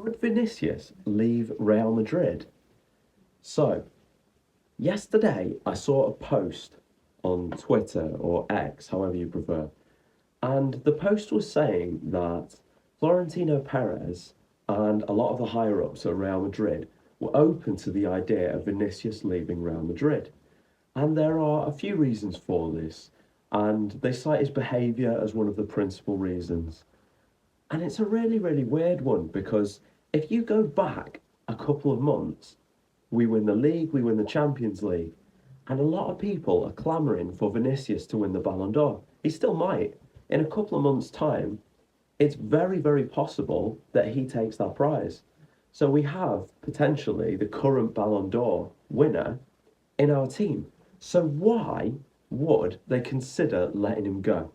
Could Vinicius leave Real Madrid? So, yesterday I saw a post on Twitter or X, however you prefer, and the post was saying that Florentino Perez and a lot of the higher ups at Real Madrid were open to the idea of Vinicius leaving Real Madrid. And there are a few reasons for this, and they cite his behaviour as one of the principal reasons. And it's a really, really weird one because if you go back a couple of months, we win the league, we win the Champions League, and a lot of people are clamouring for Vinicius to win the Ballon d'Or. He still might. In a couple of months' time, it's very, very possible that he takes that prize. So we have potentially the current Ballon d'Or winner in our team. So why would they consider letting him go?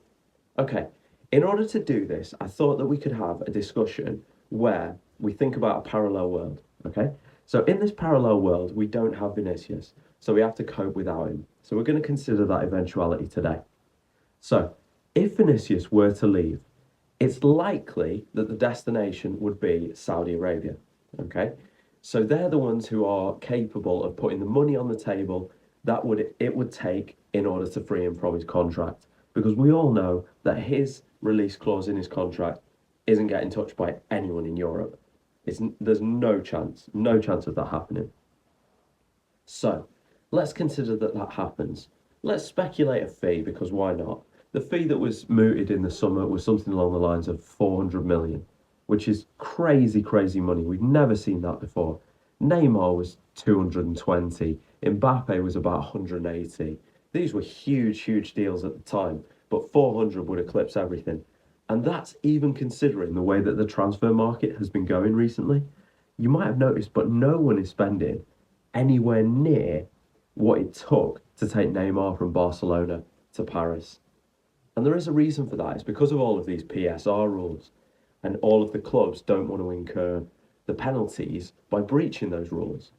Okay, in order to do this, I thought that we could have a discussion where we think about a parallel world. Okay, so in this parallel world, we don't have Vinicius, so we have to cope without him. So we're going to consider that eventuality today. So if Vinicius were to leave, it's likely that the destination would be Saudi Arabia. Okay, so they're the ones who are capable of putting the money on the table that it would take in order to free him from his contract, because we all know that his release clause in his contract isn't getting touched by anyone in Europe. There's no chance of that happening. So let's consider that that happens. Let's speculate a fee, because why not? The fee that was mooted in the summer was something along the lines of 400 million, which is crazy, crazy money. We've never seen that before. Neymar was 220, Mbappe was about 180. These were huge, huge deals at the time, but 400 would eclipse everything. And that's even considering the way that the transfer market has been going recently. You might have noticed, but no one is spending anywhere near what it took to take Neymar from Barcelona to Paris. And there is a reason for that. It's because of all of these PSR rules, and all of the clubs don't want to incur the penalties by breaching those rules.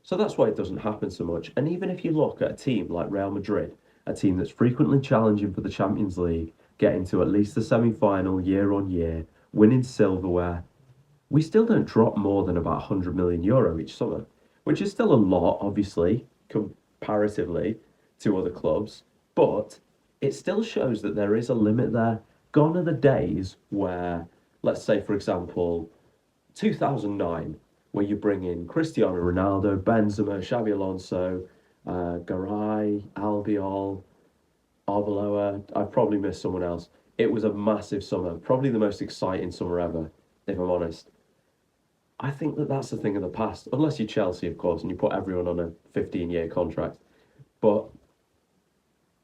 So that's why it doesn't happen so much. And even if you look at a team like Real Madrid, a team that's frequently challenging for the Champions League, getting to at least the semi-final year on year, winning silverware, we still don't drop more than about 100 million euro each summer, which is still a lot, obviously, comparatively to other clubs, but it still shows that there is a limit there. Gone are the days where, let's say, for example, 2009, where you bring in Cristiano Ronaldo, Benzema, Xabi Alonso, Garay, Albiol, Arbeloa. I've probably missed someone else. It was a massive summer, probably the most exciting summer ever, if I'm honest. I think that that's the thing of the past, unless you're Chelsea, of course, and you put everyone on a 15-year contract. But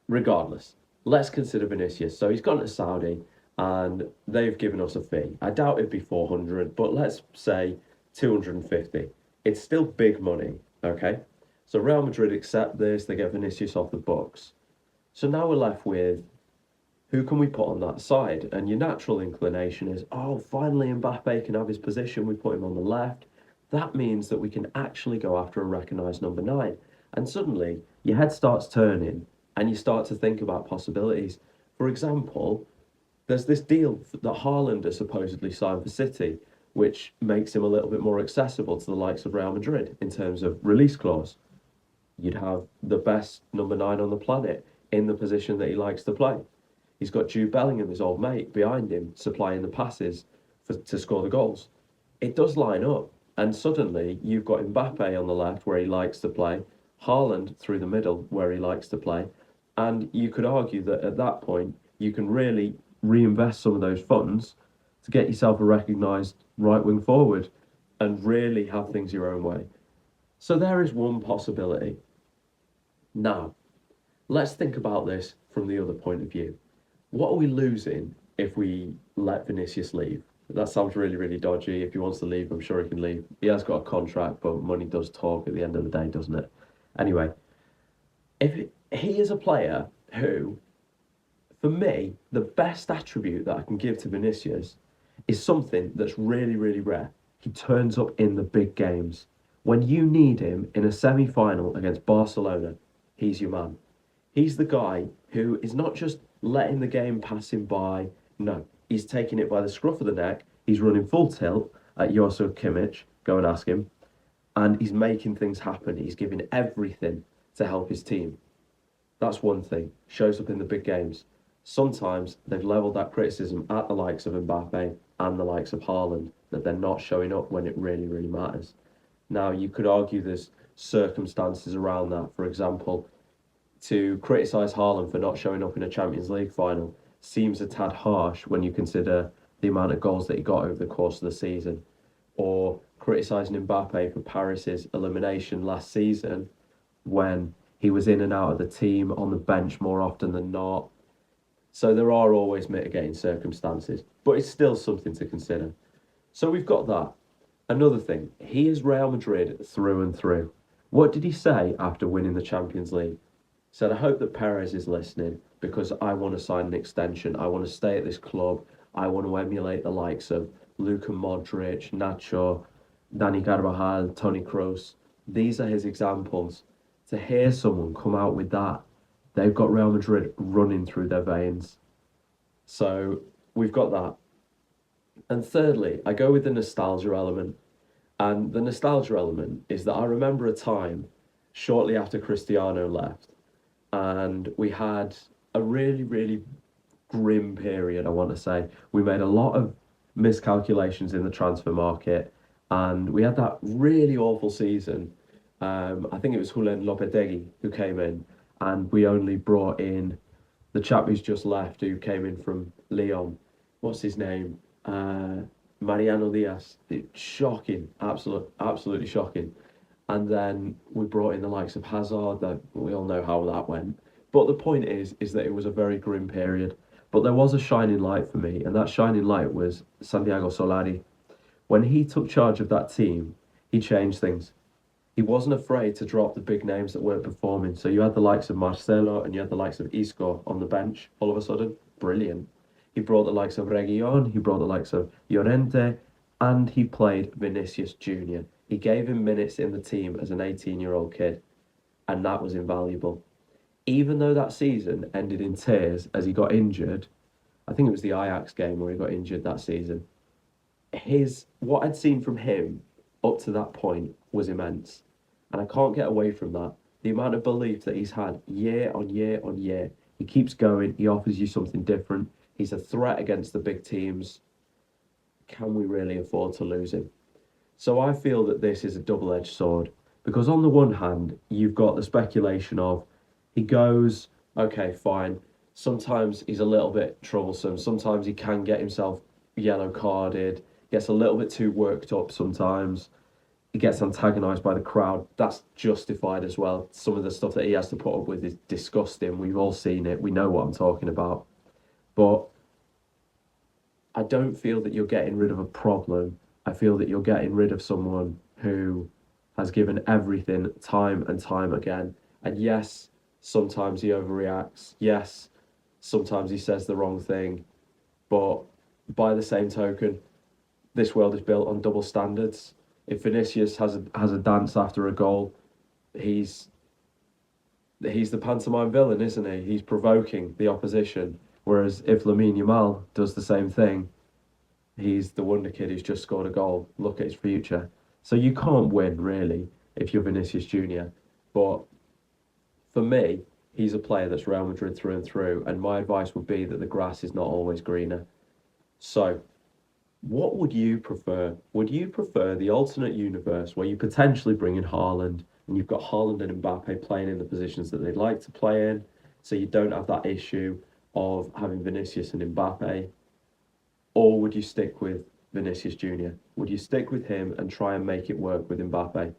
regardless, let's consider Vinicius. So he's gone to Saudi, and they've given us a fee. I doubt it'd be 400, but let's say 250. It's still big money, okay? So Real Madrid accept this, they get Vinicius off the books. So now we're left with, who can we put on that side? And your natural inclination is, oh, finally Mbappe can have his position, we put him on the left. That means that we can actually go after a recognised number 9. And suddenly your head starts turning and you start to think about possibilities. For example, there's this deal that Haaland has supposedly signed for City, which makes him a little bit more accessible to the likes of Real Madrid in terms of release clause. You'd have the best number 9 on the planet in the position that he likes to play. He's got Jude Bellingham, his old mate, behind him, supplying the passes to score the goals. It does line up, and suddenly you've got Mbappe on the left where he likes to play, Haaland through the middle where he likes to play, and you could argue that at that point you can really reinvest some of those funds to get yourself a recognised right wing forward and really have things your own way. So there is one possibility. Now, let's think about this from the other point of view. What are we losing if we let Vinicius leave? That sounds really, really dodgy. If he wants to leave, I'm sure he can leave. He has got a contract, but money does talk at the end of the day, doesn't it? Anyway, if he is a player who, for me, the best attribute that I can give to Vinicius is something that's really, really rare. He turns up in the big games. When you need him in a semi-final against Barcelona, he's your man. He's the guy who is not just letting the game pass him by. No, he's taking it by the scruff of the neck. He's running full tilt, at Joshua Kimmich. Go and ask him. And he's making things happen. He's giving everything to help his team. That's one thing. Shows up in the big games. Sometimes they've levelled that criticism at the likes of Mbappe and the likes of Haaland, that they're not showing up when it really, really matters. Now, you could argue there's circumstances around that. For example, to criticise Haaland for not showing up in a Champions League final seems a tad harsh when you consider the amount of goals that he got over the course of the season. Or criticising Mbappe for Paris's elimination last season when he was in and out of the team on the bench more often than not. So there are always mitigating circumstances, but it's still something to consider. So we've got that. Another thing, he is Real Madrid through and through. What did he say after winning the Champions League? He said, I hope that Perez is listening because I want to sign an extension. I want to stay at this club. I want to emulate the likes of Luka Modric, Nacho, Dani Carvajal, Toni Kroos. These are his examples. To hear someone come out with that, they've got Real Madrid running through their veins. So we've got that. And thirdly, I go with the nostalgia element. And the nostalgia element is that I remember a time shortly after Cristiano left, and we had a really, really grim period, I want to say. We made a lot of miscalculations in the transfer market, and we had that really awful season. I think it was Julen Lopetegui who came in, and we only brought in the chap who's just left, who came in from Lyon. What's his name? Mariano Diaz. Shocking, absolutely shocking. And then we brought in the likes of Hazard. That we all know how that went. But the point is that it was a very grim period. But there was a shining light for me, and that shining light was Santiago Solari. When he took charge of that team, he changed things. He wasn't afraid to drop the big names that weren't performing. So you had the likes of Marcelo and you had the likes of Isco on the bench all of a sudden. Brilliant. He brought the likes of Reguilon, he brought the likes of Llorente, and he played Vinicius Jr. He gave him minutes in the team as an 18-year-old kid, and that was invaluable. Even though that season ended in tears as he got injured, I think it was the Ajax game where he got injured that season, what I'd seen from him up to that point was immense. And I can't get away from that. The amount of belief that he's had year on year on year. He keeps going, he offers you something different. He's a threat against the big teams. Can we really afford to lose him? So I feel that this is a double-edged sword. Because on the one hand, you've got the speculation of, he goes, okay, fine. Sometimes he's a little bit troublesome. Sometimes he can get himself yellow carded. Gets a little bit too worked up sometimes. He gets antagonised by the crowd. That's justified as well. Some of the stuff that he has to put up with is disgusting. We've all seen it. We know what I'm talking about. But I don't feel that you're getting rid of a problem. I feel that you're getting rid of someone who has given everything time and time again. And yes, sometimes he overreacts. Yes, sometimes he says the wrong thing. But by the same token, this world is built on double standards. If Vinicius has a dance after a goal, he's the pantomime villain, isn't he? He's provoking the opposition. Whereas if Lamine Yamal does the same thing, he's the wonder kid who's just scored a goal. Look at his future. So you can't win, really, if you're Vinicius Jr. But for me, he's a player that's Real Madrid through and through. And my advice would be that the grass is not always greener. So what would you prefer? Would you prefer the alternate universe where you potentially bring in Haaland and you've got Haaland and Mbappe playing in the positions that they'd like to play in, so you don't have that issue of having Vinicius and Mbappe? Or would you stick with Vinicius Jr.? Would you stick with him and try and make it work with Mbappe?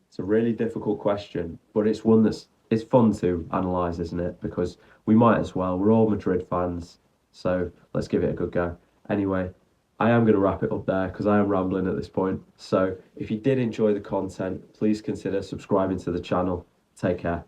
It's a really difficult question, but it's one it's fun to analyse, isn't it? Because we might as well. We're all Madrid fans, so let's give it a good go. Anyway, I am going to wrap it up there because I am rambling at this point. So if you did enjoy the content, please consider subscribing to the channel. Take care.